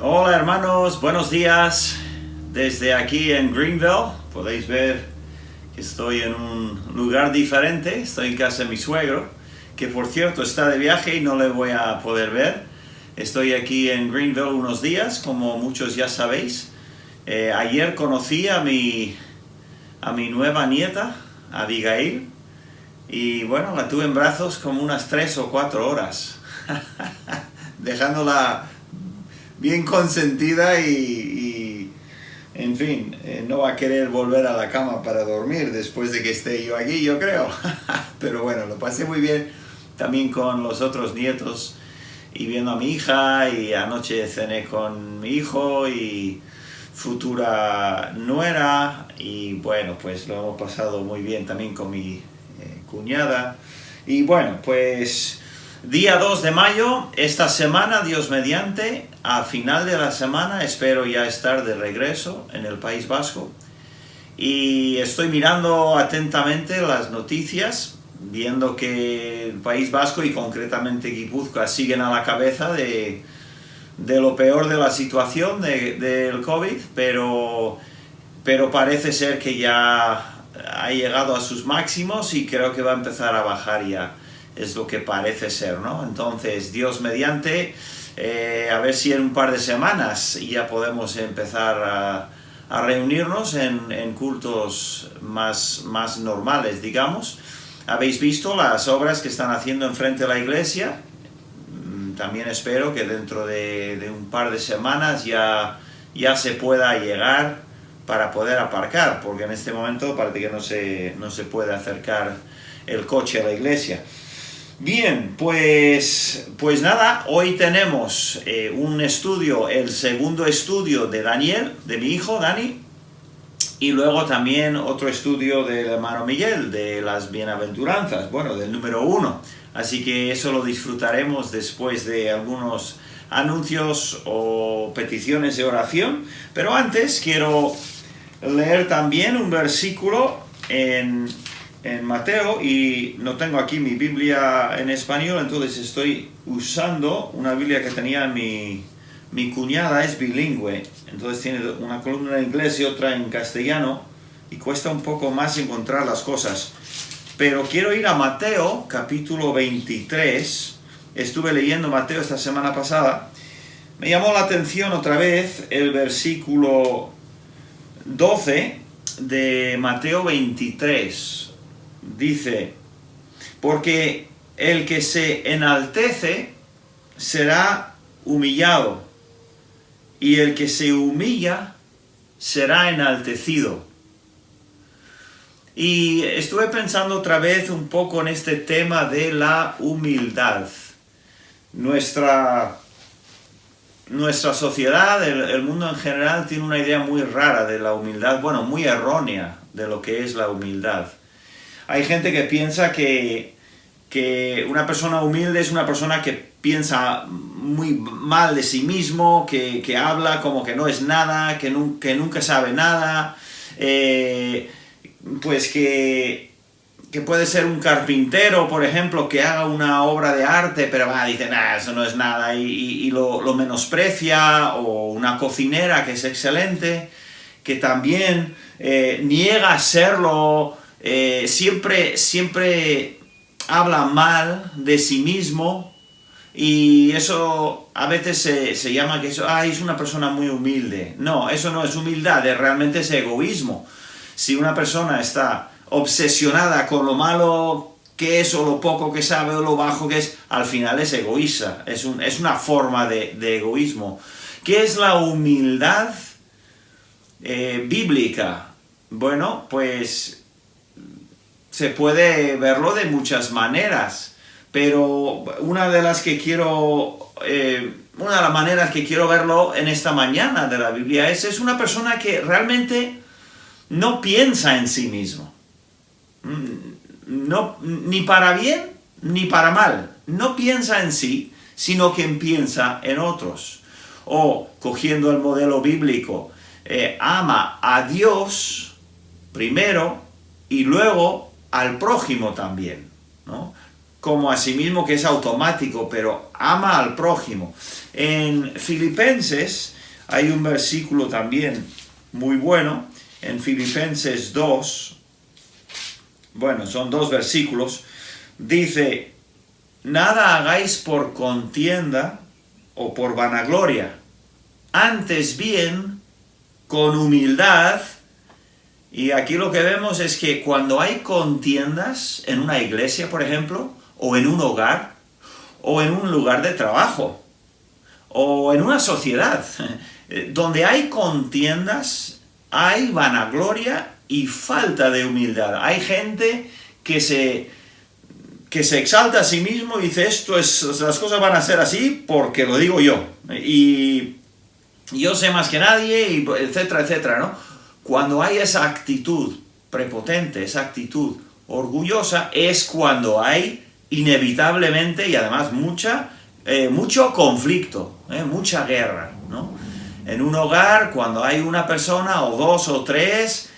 Hola hermanos, buenos días desde aquí en Greenville. Podéis ver que estoy en un lugar diferente, estoy en casa de mi suegro, que por cierto está de viaje y no le voy a poder ver. Estoy aquí en Greenville unos días, como muchos ya sabéis. Ayer conocí a mi nueva nieta, Abigail, y bueno, la tuve en brazos como unas 3 o 4 horas, dejándola bien consentida en fin, no va a querer volver a la cama para dormir después de que esté yo aquí, yo creo. Pero bueno, lo pasé muy bien también con los otros nietos y viendo a mi hija, y anoche cené con mi hijo y futura nuera, y bueno, pues lo hemos pasado muy bien también con mi cuñada. Y bueno, pues día 2 de mayo, esta semana, Dios mediante, a final de la semana espero ya estar de regreso en el País Vasco. Y estoy mirando atentamente las noticias, viendo que el País Vasco y concretamente Guipúzcoa siguen a la cabeza de lo peor de la situación del COVID, pero parece ser que ya ha llegado a sus máximos y creo que va a empezar a bajar ya. Es lo que parece ser, ¿no? Entonces, Dios mediante, a ver si en un par de semanas ya podemos empezar a reunirnos en cultos más normales, digamos. Habéis visto las obras que están haciendo enfrente de la iglesia. También espero que dentro de un par de semanas ya se pueda llegar para poder aparcar, porque en este momento parece que no se puede acercar el coche a la iglesia. Bien, pues nada, hoy tenemos un estudio, el segundo estudio de Daniel, de mi hijo Dani, y luego también otro estudio del hermano Miguel, de las bienaventuranzas, bueno, del número 1. Así que eso lo disfrutaremos después de algunos anuncios o peticiones de oración. Pero antes quiero leer también un versículo en Mateo, y no tengo aquí mi Biblia en español, entonces estoy usando una Biblia que tenía mi cuñada, es bilingüe, entonces tiene una columna en inglés y otra en castellano, y cuesta un poco más encontrar las cosas. Pero quiero ir a Mateo, capítulo 23. Estuve leyendo Mateo esta semana pasada. Me llamó la atención otra vez el versículo 12 de Mateo 23. Dice: porque el que se enaltece será humillado, y el que se humilla será enaltecido. Y estuve pensando otra vez un poco en este tema de la humildad. Nuestra sociedad, el mundo en general, tiene una idea muy rara de la humildad, bueno, muy errónea de lo que es la humildad. Hay gente que piensa que una persona humilde es una persona que piensa muy mal de sí mismo, que habla como que no es nada, que nunca sabe nada, pues que puede ser un carpintero, por ejemplo, que haga una obra de arte, pero dice, eso no es nada, y lo menosprecia, o una cocinera que es excelente, que también niega serlo, siempre habla mal de sí mismo, y eso a veces se llama que es una persona muy humilde. No, eso no es humildad, realmente es egoísmo. Si una persona está obsesionada con lo malo que es, o lo poco que sabe, o lo bajo que es, al final es egoísta, es una forma de egoísmo. ¿Qué es la humildad bíblica? Bueno, pues se puede verlo de muchas maneras, pero una de las maneras que quiero verlo en esta mañana de la Biblia es una persona que realmente no piensa en sí mismo. No, ni para bien ni para mal. No piensa en sí, sino que piensa en otros. O, cogiendo el modelo bíblico, ama a Dios primero y luego al prójimo también, ¿no? como a sí mismo, que es automático, pero ama al prójimo. En Filipenses hay un versículo también muy bueno, en Filipenses 2, bueno, son 2 versículos, dice: nada hagáis por contienda o por vanagloria, antes bien con humildad. Y aquí lo que vemos es que cuando hay contiendas en una iglesia, por ejemplo, o en un hogar, o en un lugar de trabajo, o en una sociedad, donde hay contiendas, hay vanagloria y falta de humildad. Hay gente que se exalta a sí mismo y dice: las cosas van a ser así porque lo digo yo, y yo sé más que nadie, y etcétera, etcétera, ¿no? Cuando hay esa actitud prepotente, esa actitud orgullosa, es cuando hay inevitablemente, y además mucho conflicto, mucha guerra, ¿no? En un hogar, cuando hay una persona o 2 o 3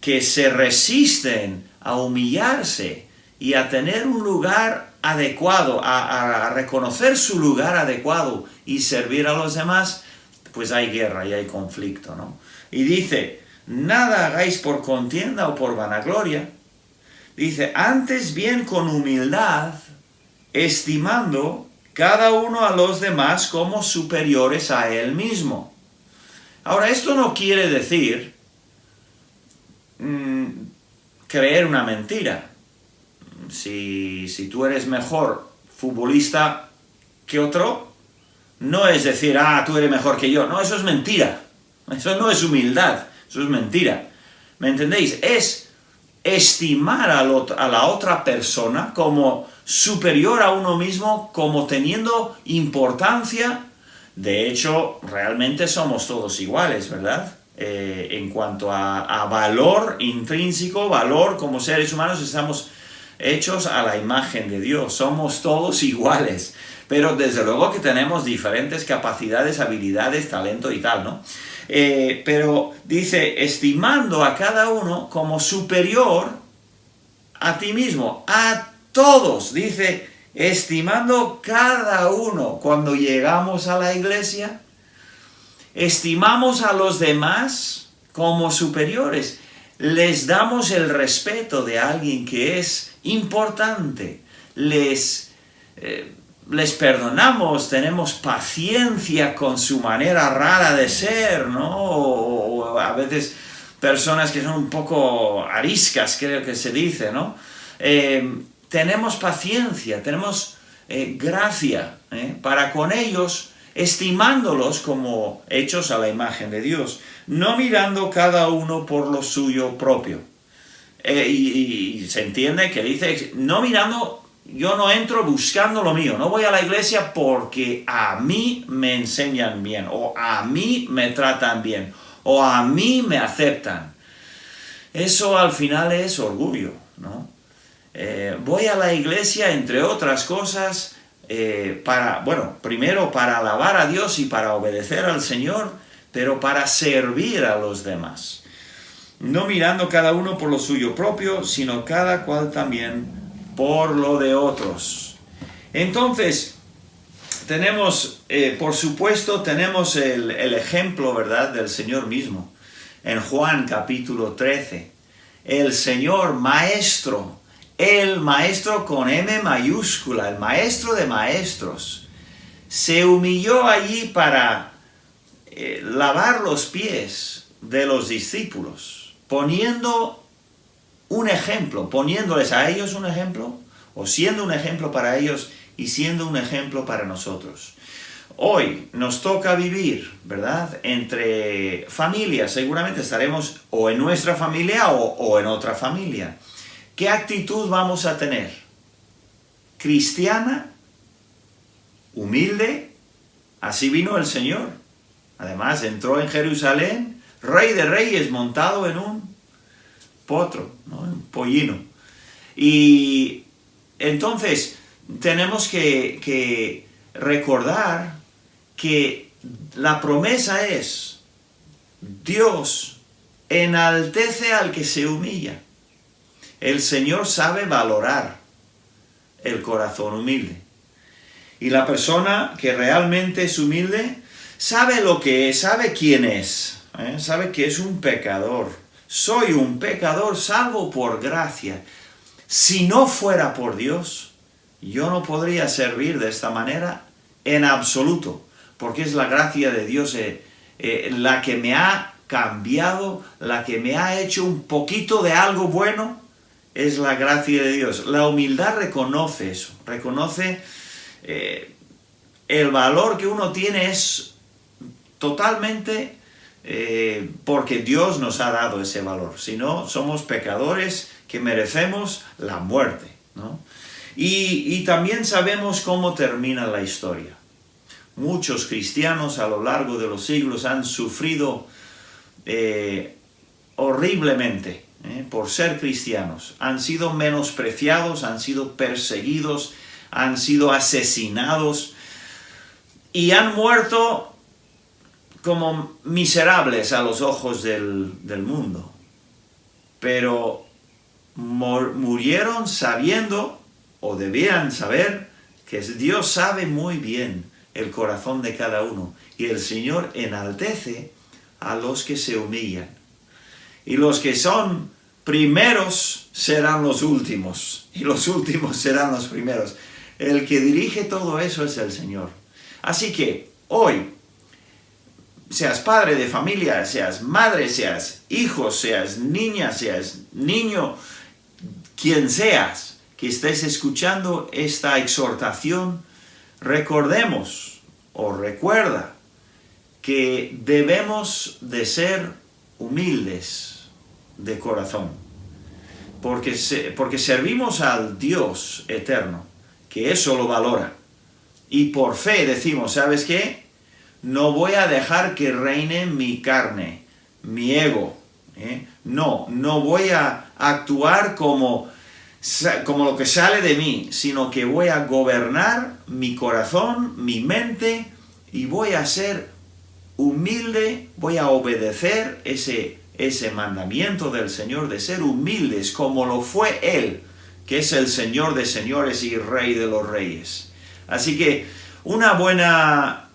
que se resisten a humillarse y a tener un lugar adecuado, a reconocer su lugar adecuado y servir a los demás, pues hay guerra y hay conflicto, ¿no? Y dice: nada hagáis por contienda o por vanagloria. Dice: antes bien con humildad, estimando cada uno a los demás como superiores a él mismo. Ahora, esto no quiere decir creer una mentira. Si tú eres mejor futbolista que otro, no es decir: tú eres mejor que yo. No, eso es mentira. Eso no es humildad, eso es mentira. ¿Me entendéis? Es estimar a la otra persona como superior a uno mismo, como teniendo importancia. De hecho, realmente somos todos iguales, ¿verdad? En cuanto a valor intrínseco, valor como seres humanos, estamos hechos a la imagen de Dios. Somos todos iguales. Pero desde luego que tenemos diferentes capacidades, habilidades, talento y tal, ¿no? Pero dice: estimando a cada uno como superior a ti mismo, a todos. Dice: estimando cada uno. Cuando llegamos a la iglesia, estimamos a los demás como superiores. Les damos el respeto de alguien que es importante. Les perdonamos, tenemos paciencia con su manera rara de ser, ¿no? O a veces personas que son un poco ariscas, creo que se dice, ¿no? Tenemos paciencia, tenemos gracia para con ellos, estimándolos como hechos a la imagen de Dios, no mirando cada uno por lo suyo propio. Y se entiende que dice, no mirando. Yo no entro buscando lo mío, no voy a la iglesia porque a mí me enseñan bien, o a mí me tratan bien, o a mí me aceptan. Eso al final es orgullo, ¿no? Voy a la iglesia, entre otras cosas, primero para alabar a Dios y para obedecer al Señor, pero para servir a los demás. No mirando cada uno por lo suyo propio, sino cada cual también por lo de otros. Entonces, tenemos, por supuesto, tenemos el ejemplo, ¿verdad?, del Señor mismo. En Juan capítulo 13, el Señor Maestro, el Maestro con M mayúscula, el Maestro de maestros, se humilló allí para lavar los pies de los discípulos, poniendo un ejemplo, poniéndoles a ellos un ejemplo, o siendo un ejemplo para ellos y siendo un ejemplo para nosotros. Hoy nos toca vivir, ¿verdad?, entre familias. Seguramente estaremos o en nuestra familia o en otra familia. ¿Qué actitud vamos a tener? Cristiana, humilde. Así vino el Señor. Además, entró en Jerusalén, Rey de Reyes, montado en un potro, ¿no?, un pollino. Y entonces tenemos que recordar que la promesa es: Dios enaltece al que se humilla. El Señor sabe valorar el corazón humilde. Y la persona que realmente es humilde sabe lo que es, sabe quién es, sabe que es un pecador. Soy un pecador salvo por gracia. Si no fuera por Dios, yo no podría servir de esta manera en absoluto, porque es la gracia de Dios la que me ha cambiado, la que me ha hecho un poquito de algo bueno, es la gracia de Dios. La humildad reconoce eso, reconoce el valor que uno tiene es totalmente porque Dios nos ha dado ese valor. Si no, somos pecadores que merecemos la muerte, ¿no? Y también sabemos cómo termina la historia. Muchos cristianos a lo largo de los siglos han sufrido horriblemente por ser cristianos. Han sido menospreciados, han sido perseguidos, han sido asesinados y han muerto como miserables a los ojos del mundo. Pero murieron sabiendo, o debían saber, que Dios sabe muy bien el corazón de cada uno. Y el Señor enaltece a los que se humillan. Y los que son primeros serán los últimos. Y los últimos serán los primeros. El que dirige todo eso es el Señor. Así que hoy, seas padre de familia, seas madre, seas hijo, seas niña, seas niño, quien seas, que estés escuchando esta exhortación, recordemos o recuerda que debemos de ser humildes de corazón, porque servimos al Dios eterno, que eso lo valora. Y por fe decimos, ¿sabes qué? No voy a dejar que reine mi carne, mi ego. No voy a actuar como lo que sale de mí, sino que voy a gobernar mi corazón, mi mente, y voy a ser humilde, voy a obedecer ese mandamiento del Señor de ser humildes como lo fue Él, que es el Señor de señores y Rey de los reyes. Así que una buena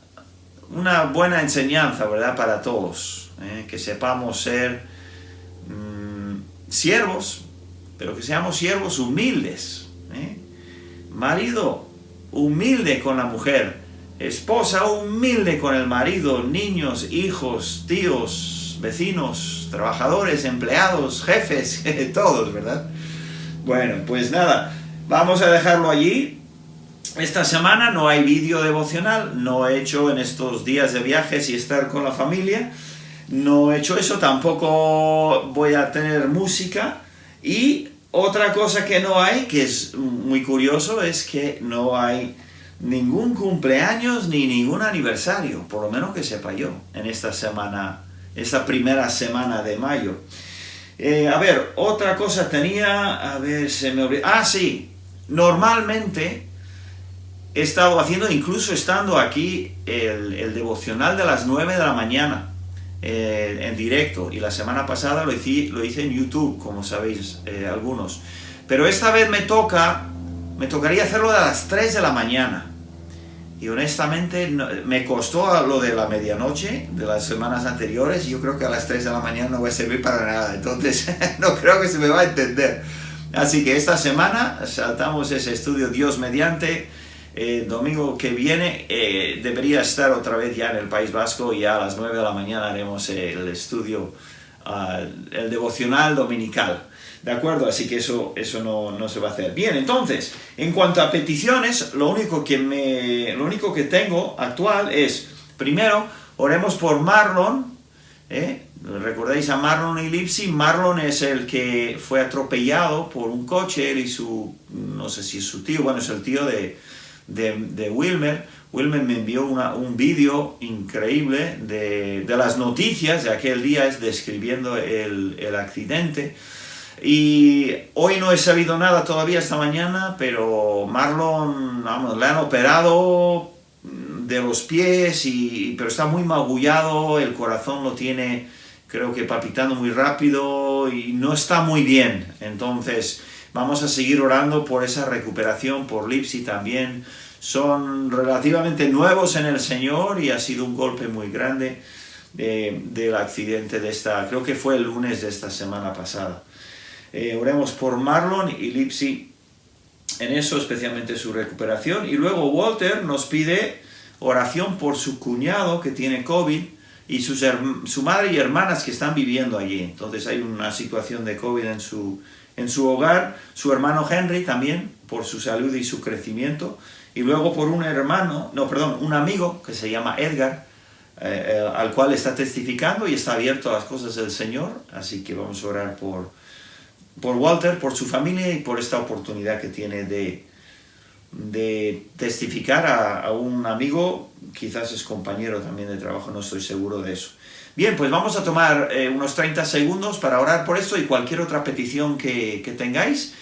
enseñanza, ¿verdad?, para todos, que sepamos ser siervos, pero que seamos siervos humildes. Marido, humilde con la mujer. Esposa, humilde con el marido. Niños, hijos, tíos, vecinos, trabajadores, empleados, jefes, todos, ¿verdad? Bueno, pues nada, vamos a dejarlo allí. Esta semana no hay vídeo devocional, no he hecho en estos días de viajes y estar con la familia, no he hecho eso, tampoco voy a tener música. Y otra cosa que no hay, que es muy curioso, es que no hay ningún cumpleaños ni ningún aniversario, por lo menos que sepa yo, en esta semana, esta primera semana de mayo. A ver, otra cosa tenía, a ver, se me olvidó. Ah, sí, normalmente he estado haciendo, incluso estando aquí, el devocional de las 9 de la mañana, en directo, y la semana pasada lo hice en YouTube, como sabéis algunos. Pero esta vez me tocaría hacerlo a las 3 de la mañana. Y honestamente me costó lo de la medianoche de las semanas anteriores, y yo creo que a las 3 de la mañana no va a servir para nada, entonces no creo que se me va a entender. Así que esta semana saltamos ese estudio Dios mediante. Domingo que viene debería estar otra vez ya en el País Vasco, y ya a las 9 de la mañana haremos el estudio, el devocional dominical. ¿De acuerdo? Así que eso no se va a hacer. Bien, entonces, en cuanto a peticiones, lo único que tengo actual es, primero, oremos por Marlon. ¿Recordáis a Marlon y Lipsy? Marlon es el que fue atropellado por un coche, él y no sé si es su tío, bueno, es el tío de Wilmer. Wilmer me envió un vídeo increíble de las noticias de aquel día, describiendo el accidente. Y hoy no he sabido nada todavía esta mañana, pero Marlon, vamos, le han operado de los pies, pero está muy magullado, el corazón lo tiene, creo que palpitando muy rápido, y no está muy bien. Entonces, Vamos a seguir orando por esa recuperación, por Lipsy también. Son relativamente nuevos en el Señor y ha sido un golpe muy grande del accidente creo que fue el lunes de esta semana pasada. Oremos por Marlon y Lipsy en eso, especialmente su recuperación. Y luego Walter nos pide oración por su cuñado que tiene COVID y su madre y hermanas que están viviendo allí. Entonces hay una situación de COVID en su hogar. Su hermano Henry también, por su salud y su crecimiento. Y luego por un amigo que se llama Edgar, al cual está testificando y está abierto a las cosas del Señor. Así que vamos a orar por Walter, por su familia y por esta oportunidad que tiene de testificar a un amigo, quizás es compañero también de trabajo, no estoy seguro de eso. Bien, pues vamos a tomar unos 30 segundos para orar por esto y cualquier otra petición que tengáis.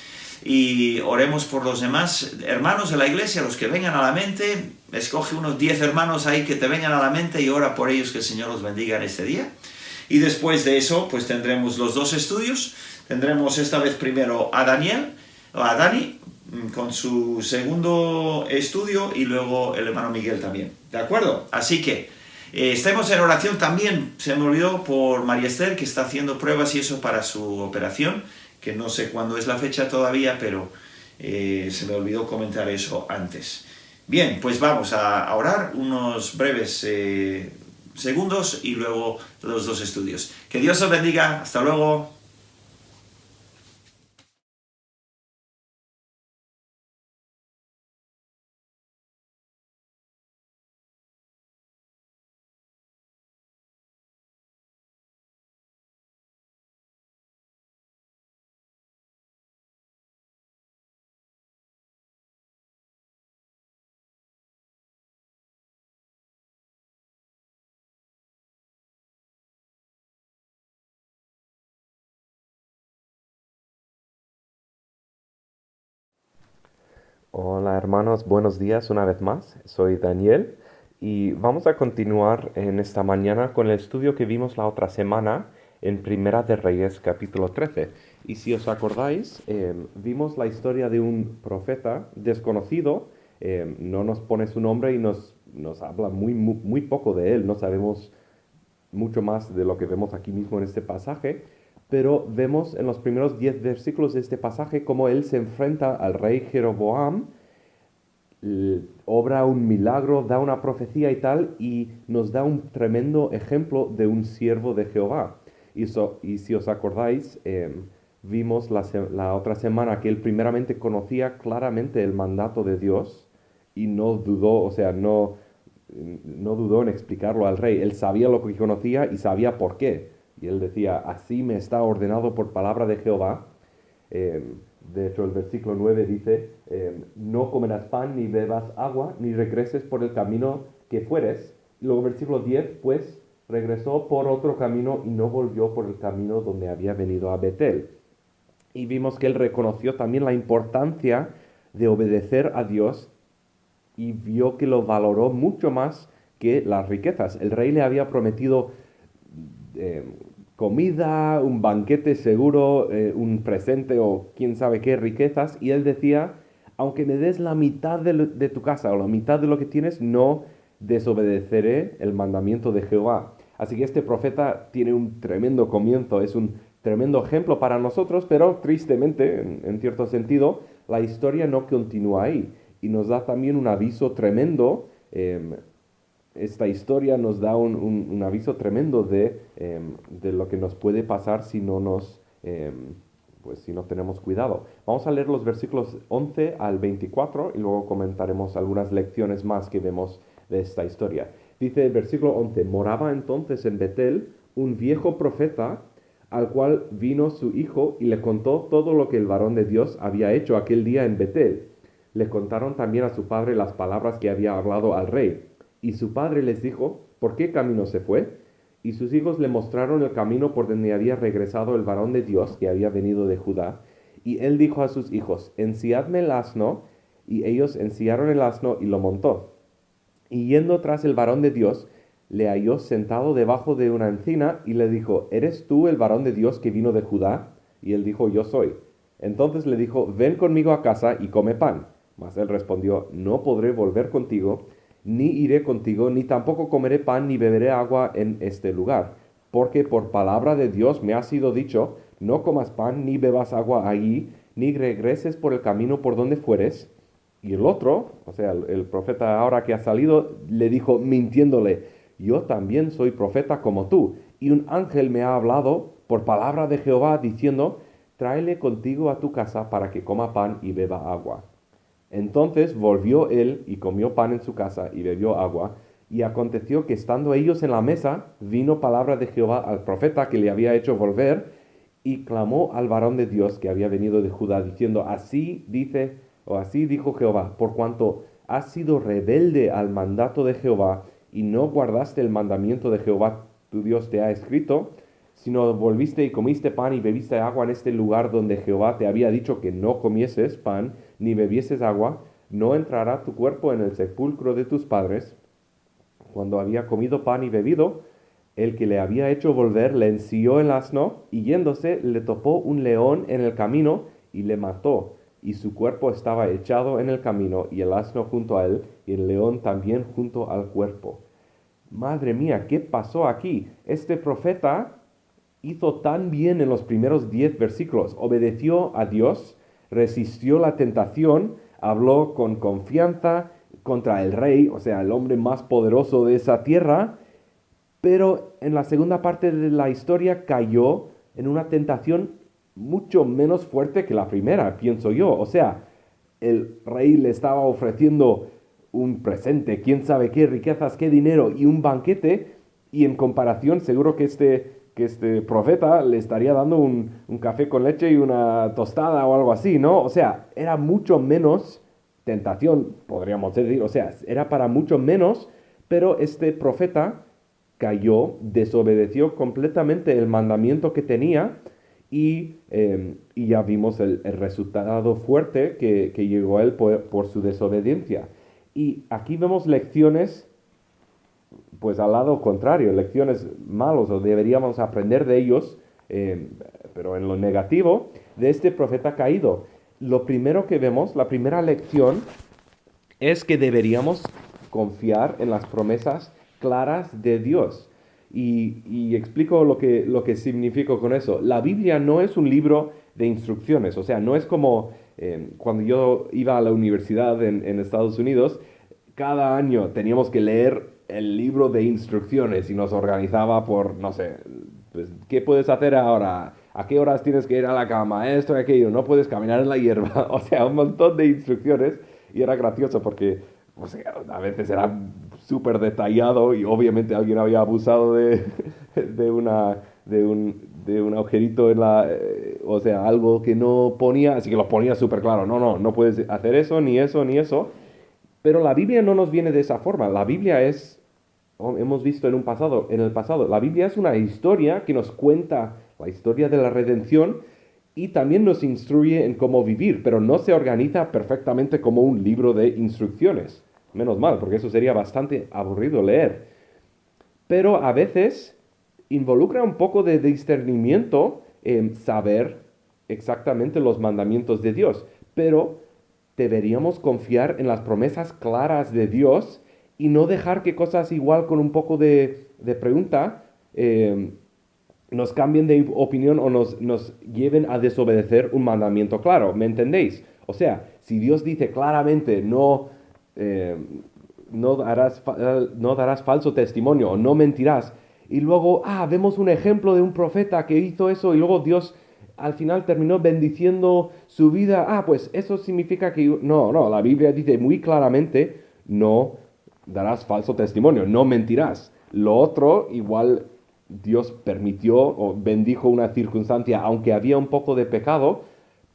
Y oremos por los demás hermanos de la iglesia, los que vengan a la mente. Escoge unos 10 hermanos ahí que te vengan a la mente y ora por ellos, que el Señor los bendiga en este día. Y después de eso, pues tendremos los 2 estudios. Tendremos esta vez primero a Dani, con su segundo estudio, y luego el hermano Miguel también. ¿De acuerdo? Así que estemos en oración también. Se me olvidó por María Esther, que está haciendo pruebas y eso para su operación, que no sé cuándo es la fecha todavía, pero se me olvidó comentar eso antes. Bien, pues vamos a orar unos breves segundos y luego los 2 estudios. Que Dios os bendiga. Hasta luego. Hola hermanos, buenos días una vez más. Soy Daniel y vamos a continuar en esta mañana con el estudio que vimos la otra semana en Primera de Reyes capítulo 13. Y si os acordáis, vimos la historia de un profeta desconocido, no nos pone su nombre y nos habla muy poco de él, no sabemos mucho más de lo que vemos aquí mismo en este pasaje, pero vemos en los primeros 10 versículos de este pasaje cómo él se enfrenta al rey Jeroboam, obra un milagro, da una profecía y tal, y nos da un tremendo ejemplo de un siervo de Jehová. Y si os acordáis, vimos la otra semana que él primeramente conocía claramente el mandato de Dios y no dudó, o sea, no dudó en explicarlo al rey. Él sabía lo que conocía y sabía por qué. Y él decía, así me está ordenado por palabra de Jehová. De hecho, el versículo 9 dice, no comerás pan, ni bebas agua, ni regreses por el camino que fueres. Y luego versículo 10, pues regresó por otro camino y no volvió por el camino donde había venido a Betel. Y vimos que él reconoció también la importancia de obedecer a Dios y vio que lo valoró mucho más que las riquezas. El rey le había prometido comida, un banquete seguro, un presente o quién sabe qué riquezas, y él decía, aunque me des la mitad de tu casa o la mitad de lo que tienes, no desobedeceré el mandamiento de Jehová. Así que este profeta tiene un tremendo comienzo, es un tremendo ejemplo para nosotros, pero tristemente, en cierto sentido, la historia no continúa ahí y nos da también un aviso tremendo. Esta historia nos da un aviso tremendo de lo que nos puede pasar si no si no tenemos cuidado. Vamos a leer los versículos 11 al 24 y luego comentaremos algunas lecciones más que vemos de esta historia. Dice el versículo 11, moraba entonces en Betel un viejo profeta al cual vino su hijo y le contó todo lo que el varón de Dios había hecho aquel día en Betel. Le contaron también a su padre las palabras que había hablado al rey. Y su padre les dijo, ¿por qué camino se fue? Y sus hijos le mostraron el camino por donde había regresado el varón de Dios que había venido de Judá. Y él dijo a sus hijos, ensiadme el asno. Y ellos ensiaron el asno y lo montó. Y yendo tras el varón de Dios, le halló sentado debajo de una encina y le dijo, ¿eres tú el varón de Dios que vino de Judá? Y él dijo, yo soy. Entonces le dijo, ven conmigo a casa y come pan. Mas él respondió, no podré volver contigo, ni iré contigo, ni tampoco comeré pan, ni beberé agua en este lugar. Porque por palabra de Dios me ha sido dicho, no comas pan, ni bebas agua allí, ni regreses por el camino por donde fueres. Y el otro, o sea, el profeta ahora que ha salido, le dijo mintiéndole, yo también soy profeta como tú, y un ángel me ha hablado por palabra de Jehová diciendo, tráele contigo a tu casa para que coma pan y beba agua. Entonces volvió él y comió pan en su casa y bebió agua, y aconteció que estando ellos en la mesa, vino palabra de Jehová al profeta que le había hecho volver, y clamó al varón de Dios que había venido de Judá, diciendo, así dice, o así dijo Jehová, por cuanto has sido rebelde al mandato de Jehová, y no guardaste el mandamiento de Jehová tu Dios te ha escrito, sino volviste y comiste pan y bebiste agua en este lugar donde Jehová te había dicho que no comieses pan, ni bebieses agua, no entrará tu cuerpo en el sepulcro de tus padres. Cuando había comido pan y bebido, el que le había hecho volver le ensilló el asno, y yéndose le topó un león en el camino y le mató, y su cuerpo estaba echado en el camino, y el asno junto a él, y el león también junto al cuerpo. Madre mía, ¿qué pasó aquí? Este profeta hizo tan bien en los primeros 10 versículos. Obedeció a Dios, resistió la tentación, habló con confianza contra el rey, o sea, el hombre más poderoso de esa tierra, pero en la segunda parte de la historia cayó en una tentación mucho menos fuerte que la primera, pienso yo. O sea, el rey le estaba ofreciendo un presente, quién sabe qué, riquezas, qué dinero y un banquete, y en comparación seguro que este profeta le estaría dando un café con leche y una tostada o algo así, ¿no? O sea, era mucho menos tentación, podríamos decir, o sea, era para mucho menos, pero este profeta cayó, desobedeció completamente el mandamiento que tenía y ya vimos el resultado fuerte que llegó a él por su desobediencia. Y aquí vemos lecciones, pues al lado contrario, lecciones malos, o deberíamos aprender de ellos, pero en lo negativo, de este profeta caído. Lo primero que vemos, la primera lección, es que deberíamos confiar en las promesas claras de Dios. Y explico lo que significo con eso. La Biblia no es un libro de instrucciones, o sea, no es como cuando yo iba a la universidad en Estados Unidos, cada año teníamos que leer el libro de instrucciones y nos organizaba por, no sé, pues, ¿qué puedes hacer ahora? ¿A qué horas tienes que ir a la cama? Esto y aquello, no puedes caminar en la hierba. O sea, un montón de instrucciones y era gracioso porque o sea, a veces era súper detallado y obviamente alguien había abusado de un agujerito en la, o sea, algo que no ponía, así que lo ponía súper claro. No puedes hacer eso, ni eso, ni eso. Pero la Biblia no nos viene de esa forma. La Biblia es, hemos visto en el pasado, la Biblia es una historia que nos cuenta la historia de la redención y también nos instruye en cómo vivir, pero no se organiza perfectamente como un libro de instrucciones. Menos mal, porque eso sería bastante aburrido leer. Pero a veces involucra un poco de discernimiento en saber exactamente los mandamientos de Dios. Pero deberíamos confiar en las promesas claras de Dios y no dejar que cosas igual con un poco de pregunta nos cambien de opinión o nos lleven a desobedecer un mandamiento claro. ¿Me entendéis? O sea, si Dios dice claramente no darás falso testimonio o no mentirás, y luego, vemos un ejemplo de un profeta que hizo eso y luego Dios al final terminó bendiciendo su vida, pues eso significa que... No, la Biblia dice muy claramente, no darás falso testimonio, no mentirás. Lo otro, igual Dios permitió o bendijo una circunstancia, aunque había un poco de pecado,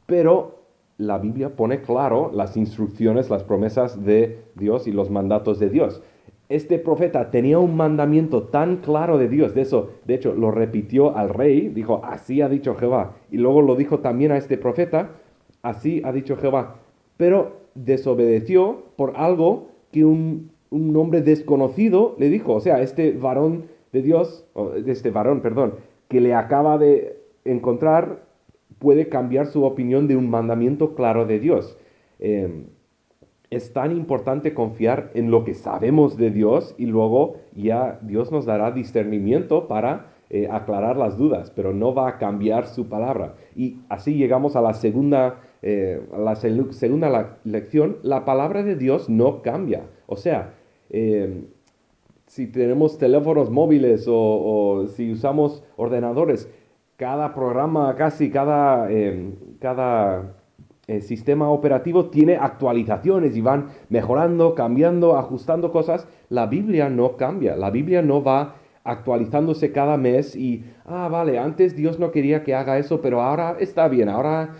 pero la Biblia pone claro las instrucciones, las promesas de Dios y los mandatos de Dios. Este profeta tenía un mandamiento tan claro de Dios, de hecho, lo repitió al rey, dijo, así ha dicho Jehová, y luego lo dijo también a este profeta, así ha dicho Jehová, pero desobedeció por algo que un hombre desconocido le dijo, o sea, este varón de Dios, que le acaba de encontrar, puede cambiar su opinión de un mandamiento claro de Dios. Es tan importante confiar en lo que sabemos de Dios y luego ya Dios nos dará discernimiento para aclarar las dudas, pero no va a cambiar su palabra. Y así llegamos a la segunda lección. La palabra de Dios no cambia. O sea, si tenemos teléfonos móviles o si usamos ordenadores, cada programa, casi cada sistema operativo tiene actualizaciones y van mejorando, cambiando, ajustando cosas. La Biblia no cambia. La Biblia no va actualizándose cada mes y, vale, antes Dios no quería que haga eso, pero ahora está bien, ahora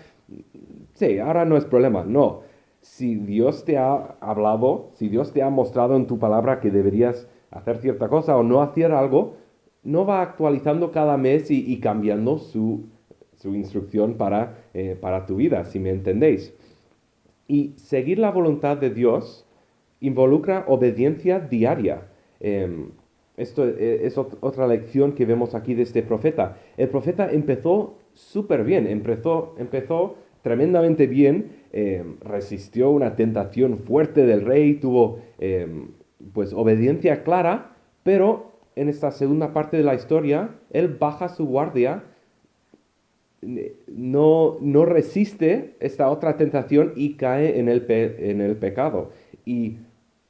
sí, ahora no es problema. No. Si Dios te ha hablado, si Dios te ha mostrado en tu palabra que deberías hacer cierta cosa o no hacer algo, no va actualizando cada mes y cambiando su instrucción para tu vida, si me entendéis. Y seguir la voluntad de Dios involucra obediencia diaria. Esto es otra lección que vemos aquí de este profeta. El profeta empezó súper bien, empezó tremendamente bien, resistió una tentación fuerte del rey, tuvo pues obediencia clara, pero en esta segunda parte de la historia, él baja su guardia, no resiste esta otra tentación y cae en el pecado. Y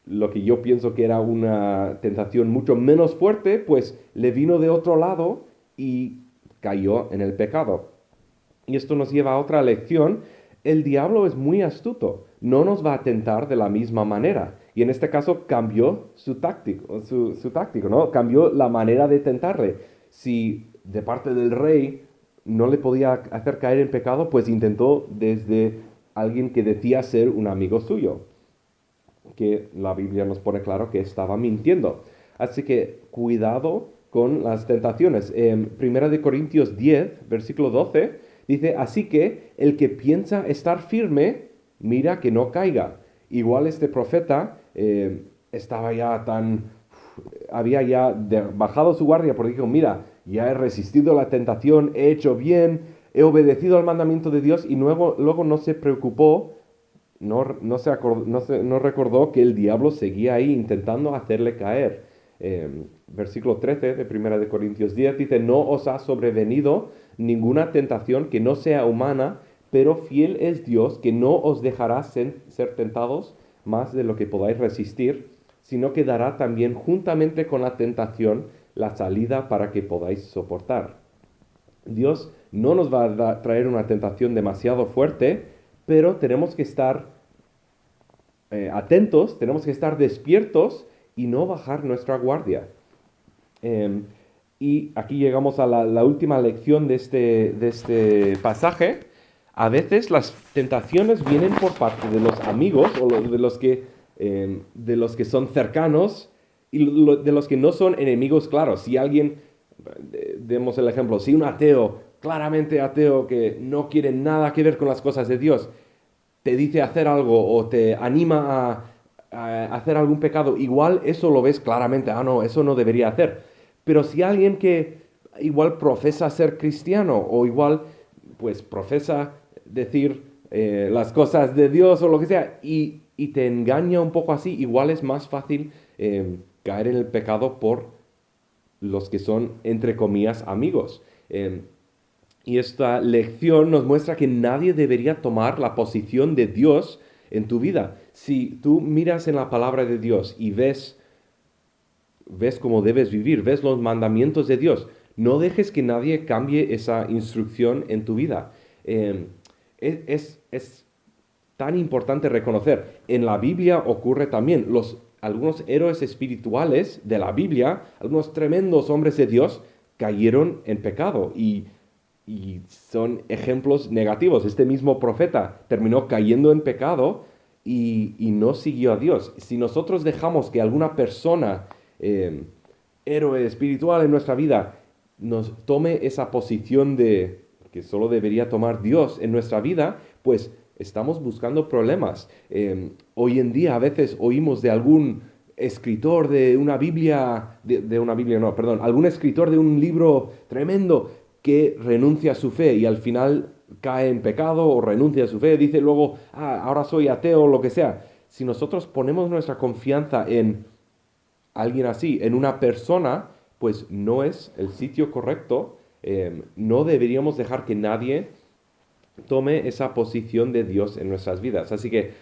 lo que yo pienso que era una tentación mucho menos fuerte, pues le vino de otro lado y cayó en el pecado. Y esto nos lleva a otra lección. El diablo es muy astuto, no nos va a tentar de la misma manera. Y en este caso cambió su táctico, ¿no? Cambió la manera de tentarle. Si de parte del rey no le podía hacer caer en pecado, pues intentó desde alguien que decía ser un amigo suyo, que la Biblia nos pone claro que estaba mintiendo. Así que cuidado con las tentaciones. En 1 Corintios 10, versículo 12, dice, así que el que piensa estar firme, mira que no caiga. Igual este profeta estaba ya había ya bajado su guardia porque dijo, mira, ya he resistido la tentación, he hecho bien, he obedecido al mandamiento de Dios y luego no se preocupó, no recordó que el diablo seguía ahí intentando hacerle caer. Versículo 13 de 1 Corintios 10 dice, no os ha sobrevenido ninguna tentación que no sea humana, pero fiel es Dios que no os dejará ser tentados más de lo que podáis resistir, sino que dará también juntamente con la tentación la salida para que podáis soportar. Dios no nos va a traer una tentación demasiado fuerte, pero tenemos que estar atentos, tenemos que estar despiertos y no bajar nuestra guardia. Y aquí llegamos a la última lección de este pasaje. A veces las tentaciones vienen por parte de los amigos o de los que son cercanos y de los que no son enemigos claros. Si alguien, demos el ejemplo, si un ateo, claramente ateo, que no quiere nada que ver con las cosas de Dios, te dice hacer algo o te anima a hacer algún pecado, igual eso lo ves claramente, no, eso no debería hacer. Pero si alguien que igual profesa ser cristiano o igual pues profesa decir las cosas de Dios o lo que sea y te engaña un poco así, igual es más fácil caer en el pecado por los que son, entre comillas, amigos. Y esta lección nos muestra que nadie debería tomar la posición de Dios en tu vida. Si tú miras en la palabra de Dios y ves cómo debes vivir, ves los mandamientos de Dios, no dejes que nadie cambie esa instrucción en tu vida. Es tan importante reconocer, en la Biblia ocurre también, algunos héroes espirituales de la Biblia, algunos tremendos hombres de Dios, cayeron en pecado y son ejemplos negativos. Este mismo profeta terminó cayendo en pecado y no siguió a Dios. Si nosotros dejamos que alguna persona, héroe espiritual en nuestra vida, nos tome esa posición de que solo debería tomar Dios en nuestra vida, pues estamos buscando problemas. Hoy en día a veces oímos de algún escritor de una Biblia, algún escritor de un libro tremendo que renuncia a su fe y al final cae en pecado o renuncia a su fe, dice luego, ahora soy ateo o lo que sea. Si nosotros ponemos nuestra confianza en alguien así, en una persona, pues no es el sitio correcto. No deberíamos dejar que nadie tome esa posición de Dios en nuestras vidas. Así que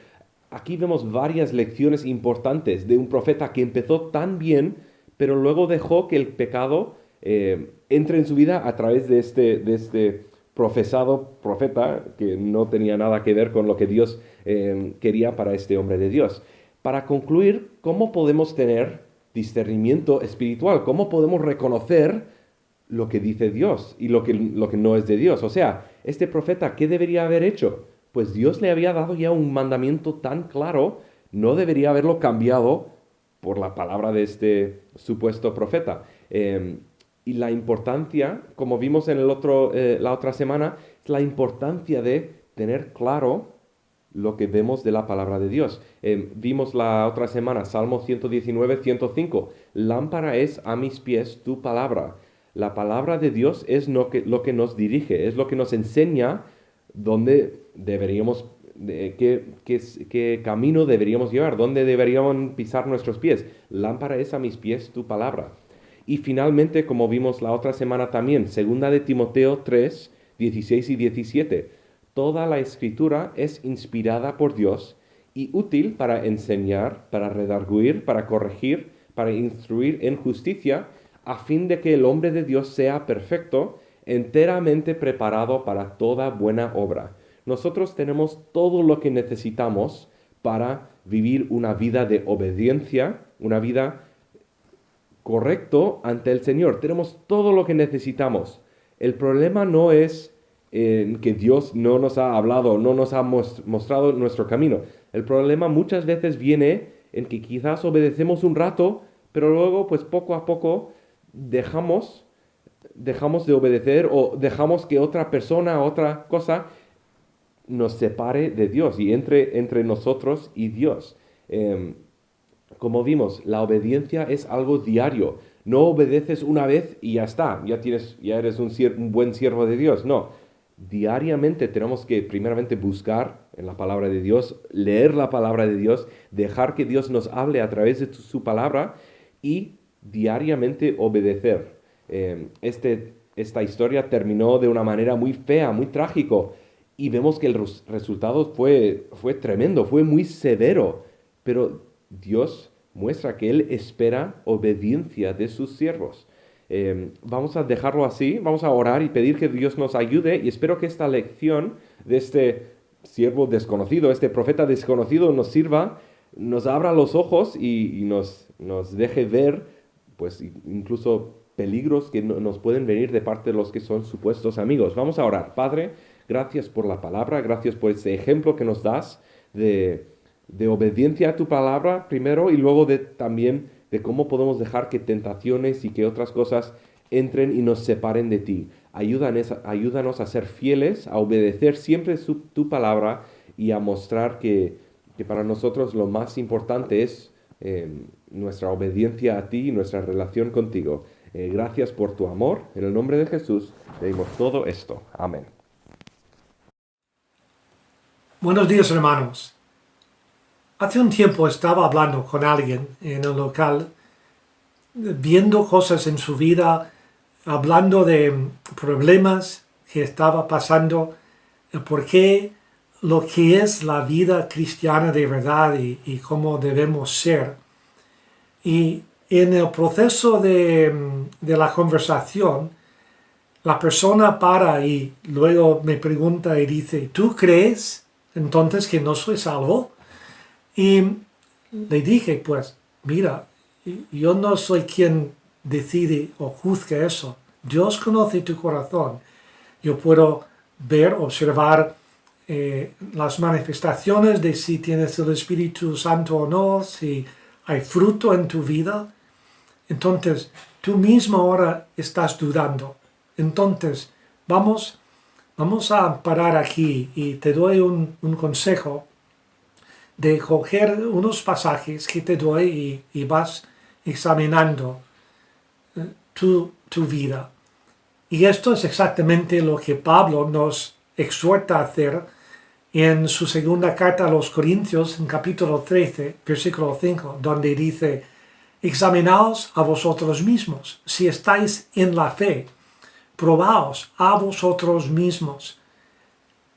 aquí vemos varias lecciones importantes de un profeta que empezó tan bien, pero luego dejó que el pecado entre en su vida a través de este profesado profeta que no tenía nada que ver con lo que Dios quería para este hombre de Dios. Para concluir, ¿cómo podemos tener discernimiento espiritual? ¿Cómo podemos reconocer lo que dice Dios y lo que no es de Dios? O sea, este profeta, ¿qué debería haber hecho? Pues Dios le había dado ya un mandamiento tan claro, no debería haberlo cambiado por la palabra de este supuesto profeta. Y la importancia, como vimos en la otra semana, es la importancia de tener claro lo que vemos de la palabra de Dios. Vimos la otra semana, Salmo 119, 105. Lámpara es a mis pies tu palabra. La palabra de Dios es lo que nos dirige, es lo que nos enseña dónde deberíamos, qué camino deberíamos llevar, dónde deberíamos pisar nuestros pies. Lámpara es a mis pies tu palabra. Y finalmente, como vimos la otra semana también, 2 de Timoteo 3, 16 y 17. Toda la escritura es inspirada por Dios y útil para enseñar, para redarguir, para corregir, para instruir en justicia, a fin de que el hombre de Dios sea perfecto, enteramente preparado para toda buena obra. Nosotros tenemos todo lo que necesitamos para vivir una vida de obediencia, una vida correcto ante el Señor. Tenemos todo lo que necesitamos. El problema no es que Dios no nos ha hablado, no nos ha mostrado nuestro camino. El problema muchas veces viene en que quizás obedecemos un rato, pero luego, pues poco a poco, dejamos de obedecer o dejamos que otra persona, otra cosa, nos separe de Dios y entre nosotros y Dios. Como vimos, la obediencia es algo diario. No obedeces una vez y ya está, ya eres un buen siervo de Dios. No, diariamente tenemos que primeramente buscar en la palabra de Dios, leer la palabra de Dios, dejar que Dios nos hable a través de su palabra y diariamente obedecer. Esta historia terminó de una manera muy fea, muy trágico, y vemos que el resultado fue tremendo, fue muy severo, pero Dios muestra que Él espera obediencia de sus siervos. Vamos a dejarlo así, vamos a orar y pedir que Dios nos ayude, y espero que esta lección de este siervo desconocido, este profeta desconocido, nos sirva, nos abra los ojos y nos deje ver, pues incluso peligros que nos pueden venir de parte de los que son supuestos amigos. Vamos a orar. Padre, gracias por la palabra, gracias por ese ejemplo que nos das de obediencia a tu palabra primero y luego también de cómo podemos dejar que tentaciones y que otras cosas entren y nos separen de ti. Ayúdanos a ser fieles, a obedecer siempre tu palabra y a mostrar que para nosotros lo más importante es nuestra obediencia a ti y nuestra relación contigo. Gracias por tu amor. En el nombre de Jesús pedimos todo esto. Amén. Buenos días, hermanos. Hace un tiempo estaba hablando con alguien en el local, viendo cosas en su vida, hablando de problemas que estaba pasando, por qué lo que es la vida cristiana de verdad y cómo debemos ser. Y en el proceso de la conversación, la persona para y luego me pregunta y dice, ¿tú crees entonces que no soy salvo? Y le dije, pues, mira, yo no soy quien decide o juzga eso. Dios conoce tu corazón. Yo puedo ver, observar las manifestaciones de si tienes el Espíritu Santo o no, si hay fruto en tu vida. Entonces, tú mismo ahora estás dudando. Entonces, vamos a parar aquí y te doy un consejo de coger unos pasajes que te doy y vas examinando tu vida. Y esto es exactamente lo que Pablo nos exhorta a hacer en su segunda carta a los Corintios, en capítulo 13, versículo 5, donde dice: examinaos a vosotros mismos, si estáis en la fe, probaos a vosotros mismos.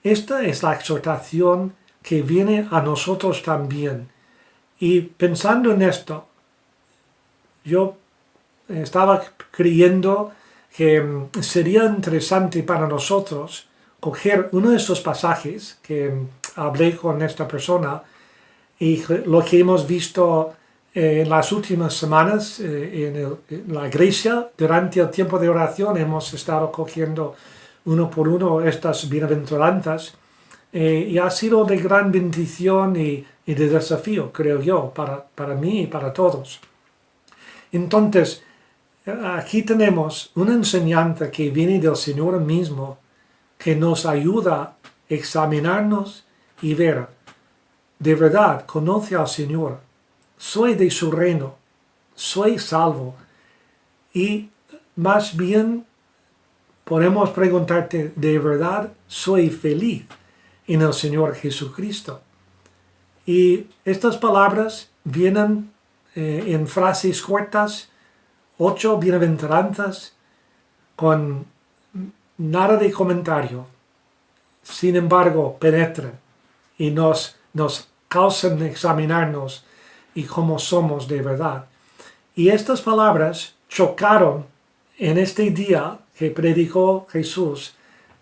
Esta es la exhortación que viene a nosotros también. Y pensando en esto, yo estaba creyendo que sería interesante para nosotros coger uno de estos pasajes que hablé con esta persona y lo que hemos visto en las últimas semanas en la iglesia. Durante el tiempo de oración hemos estado cogiendo uno por uno estas bienaventuranzas y ha sido de gran bendición y de desafío, creo yo, para mí y para todos. Entonces, aquí tenemos una enseñanza que viene del Señor mismo, que nos ayuda a examinarnos y ver, de verdad, conoce al Señor, soy de su reino, soy salvo, y más bien podemos preguntarte, ¿de verdad soy feliz en el Señor Jesucristo? Y estas palabras vienen en frases cortas, 8 bienaventuranzas, con nada de comentario. Sin embargo, penetran y nos causan examinarnos y cómo somos de verdad. Y estas palabras chocaron en este día que predicó Jesús,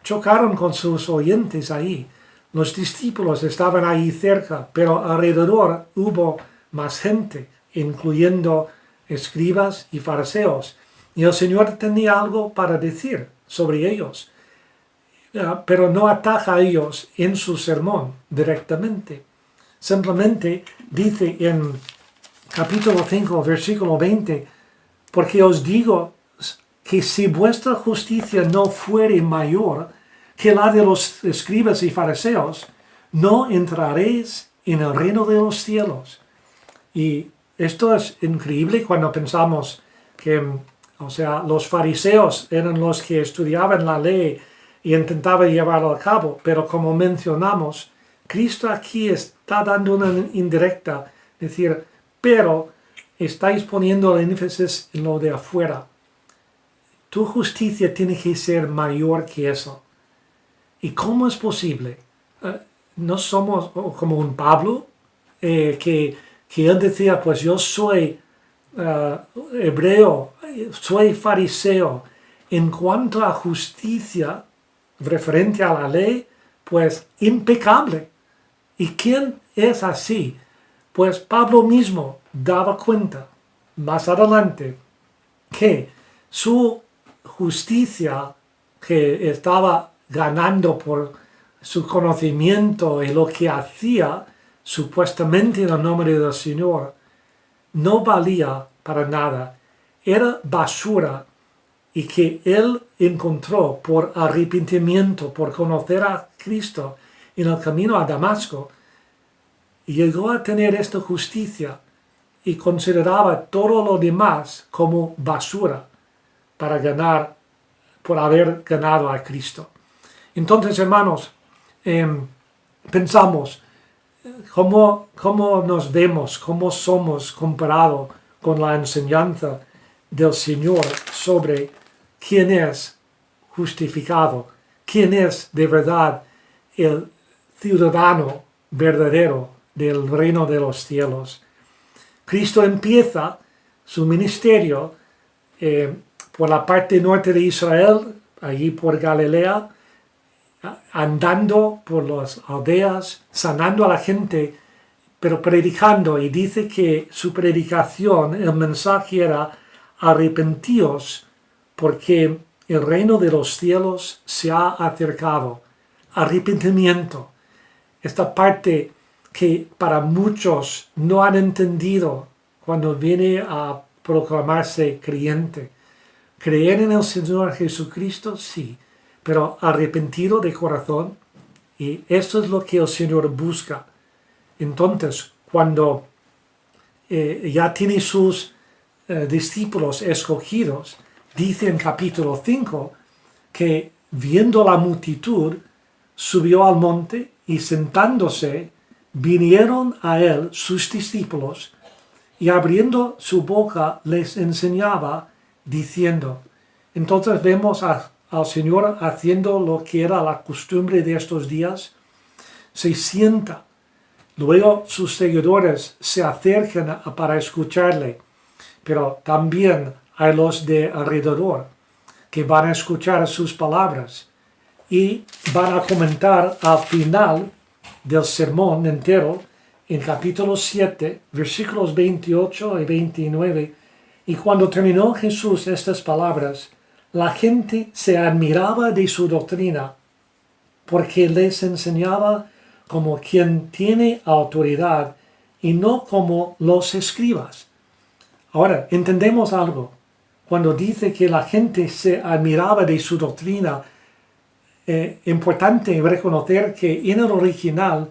chocaron con sus oyentes ahí. Los discípulos estaban ahí cerca, pero alrededor hubo más gente, incluyendo escribas y fariseos. Y el Señor tenía algo para decir sobre ellos, pero no ataca a ellos en su sermón directamente. Simplemente dice en capítulo 5, versículo 20, porque os digo que si vuestra justicia no fuere mayor que la de los escribas y fariseos, no entraréis en el reino de los cielos. Y esto es increíble cuando pensamos que, los fariseos eran los que estudiaban la ley y intentaban llevarla a cabo, pero como mencionamos, Cristo aquí está dando una indirecta, es decir, pero estáis poniendo el énfasis en lo de afuera. Tu justicia tiene que ser mayor que eso. ¿Y cómo es posible? No somos como un Pablo, que él decía, pues yo soy hebreo, soy fariseo. En cuanto a justicia, referente a la ley, pues impecable. ¿Y quién es así? Pues Pablo mismo daba cuenta más adelante que su justicia que estaba ganando por su conocimiento y lo que hacía supuestamente en el nombre del Señor no valía para nada, era basura, y que él encontró por arrepentimiento, por conocer a Cristo en el camino a Damasco, llegó a tener esta justicia y consideraba todo lo demás como basura para ganar, por haber ganado a Cristo. Entonces, hermanos, pensamos, ¿cómo nos vemos, cómo somos comparado con la enseñanza del Señor sobre quién es justificado, quién es de verdad el ciudadano verdadero del reino de los cielos? Cristo empieza su ministerio por la parte norte de Israel, allí por Galilea, andando por las aldeas, sanando a la gente, pero predicando, y dice que su predicación, el mensaje era: arrepentíos, porque el reino de los cielos se ha acercado. Arrepentimiento, esta parte que para muchos no han entendido cuando viene a proclamarse creyente. Creer en el Señor Jesucristo, sí, pero arrepentido de corazón, y eso es lo que el Señor busca. Entonces, cuando ya tiene sus discípulos escogidos, dice en capítulo 5 que viendo la multitud, subió al monte y sentándose, vinieron a él sus discípulos y abriendo su boca les enseñaba diciendo. Entonces vemos al Señor haciendo lo que era la costumbre de estos días. Se sienta. Luego sus seguidores se acercan para escucharle, pero también hay los de alrededor que van a escuchar sus palabras y van a comentar al final del sermón entero, en capítulo 7, versículos 28 y 29. Y cuando terminó Jesús estas palabras, la gente se admiraba de su doctrina, porque les enseñaba como quien tiene autoridad y no como los escribas. Ahora, entendemos algo. Cuando dice que la gente se admiraba de su doctrina, importante reconocer que en el original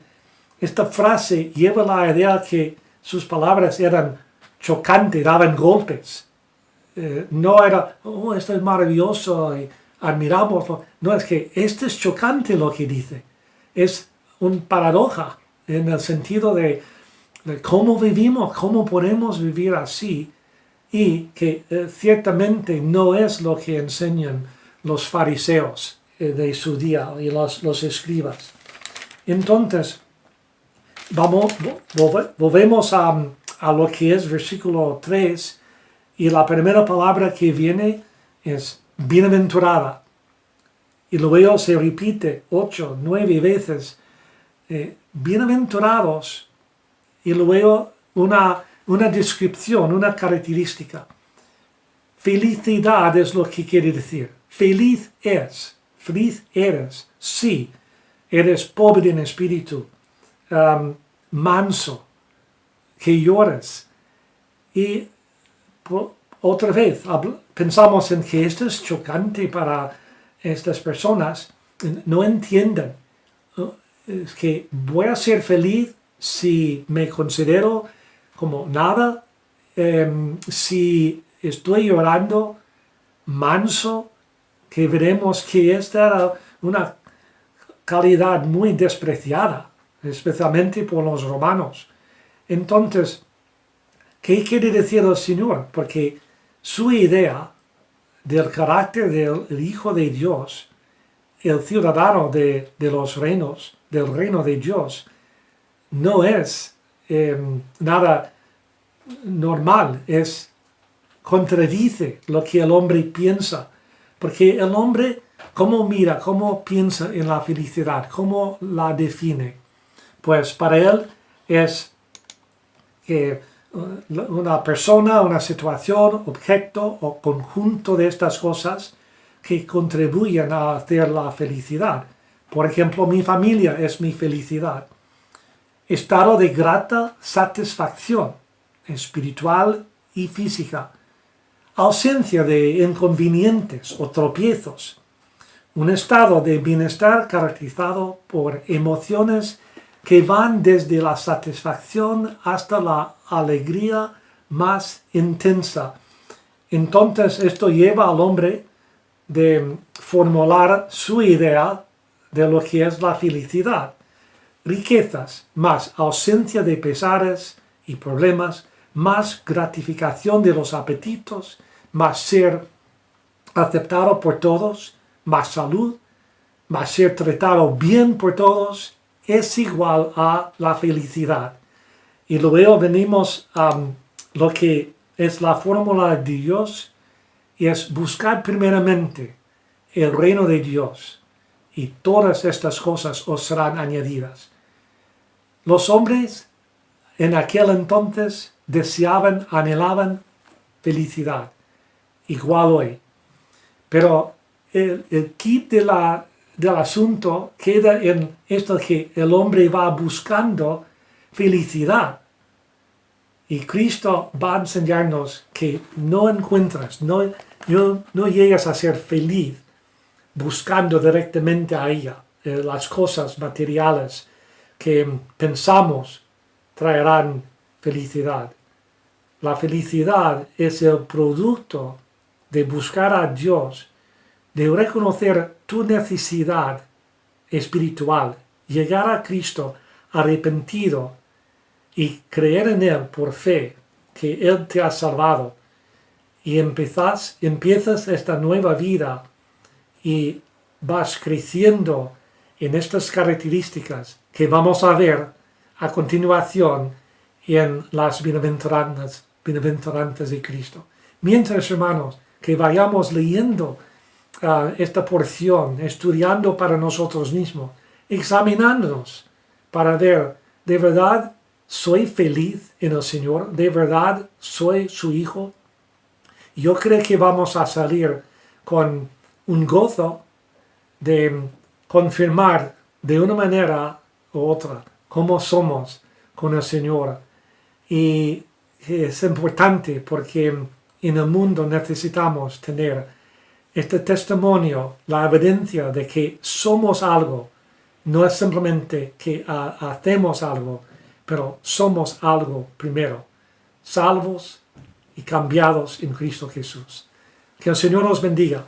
esta frase lleva la idea que sus palabras eran chocantes, daban golpes. No era, oh, esto es maravilloso y admiramoslo. No, es que esto es chocante lo que dice. Es una paradoja en el sentido de cómo vivimos, cómo podemos vivir así, y que ciertamente no es lo que enseñan los fariseos de su día y los escribas. Entonces, volvemos a lo que es versículo 3, y la primera palabra que viene es bienaventurada, y luego se repite 8, 9 veces, bienaventurados, y luego una descripción, una característica. Felicidad es lo que quiere decir. Feliz eres, sí, eres pobre en espíritu, manso, que llores. Y otra vez pensamos en que esto es chocante para estas personas. No entienden. Es que voy a ser feliz si me considero como nada, si estoy llorando, manso, que veremos que esta era una calidad muy despreciada, especialmente por los romanos. Entonces, ¿qué quiere decir el Señor? Porque su idea del carácter del Hijo de Dios, el ciudadano de los reinos, del reino de Dios, no es nada normal, contradice lo que el hombre piensa, porque el hombre, ¿cómo mira, cómo piensa en la felicidad, cómo la define? Pues para él es que una persona, una situación, objeto o conjunto de estas cosas que contribuyen a hacer la felicidad. Por ejemplo, mi familia es mi felicidad. Estado de grata satisfacción espiritual y física. Ausencia de inconvenientes o tropiezos. Un estado de bienestar caracterizado por emociones que van desde la satisfacción hasta la alegría más intensa. Entonces esto lleva al hombre de formular su idea de lo que es la felicidad. Riquezas, más ausencia de pesares y problemas, más gratificación de los apetitos, más ser aceptado por todos, más salud, más ser tratado bien por todos, es igual a la felicidad. Y luego venimos a lo que es la fórmula de Dios, y es buscar primeramente el reino de Dios, y todas estas cosas os serán añadidas. Los hombres en aquel entonces deseaban, anhelaban felicidad, igual hoy. Pero el kit del asunto queda en esto que el hombre va buscando felicidad. Y Cristo va a enseñarnos que no encuentras, no llegas a ser feliz buscando directamente a ella las cosas materiales que pensamos traerán felicidad. La felicidad es el producto de buscar a Dios, de reconocer tu necesidad espiritual, llegar a Cristo arrepentido y creer en Él por fe, que Él te ha salvado, y empiezas esta nueva vida y vas creciendo en estas características que vamos a ver a continuación en las bienaventuranzas de Cristo. Mientras, hermanos, que vayamos leyendo esta porción, estudiando para nosotros mismos, examinándonos para ver, ¿de verdad soy feliz en el Señor? ¿De verdad soy su hijo? Yo creo que vamos a salir con un gozo de confirmar de una manera u otra cómo somos con el Señor. Y es importante porque en el mundo necesitamos tener este testimonio, la evidencia de que somos algo. No es simplemente que hacemos algo, pero somos algo primero, salvos y cambiados en Cristo Jesús. Que el Señor nos bendiga.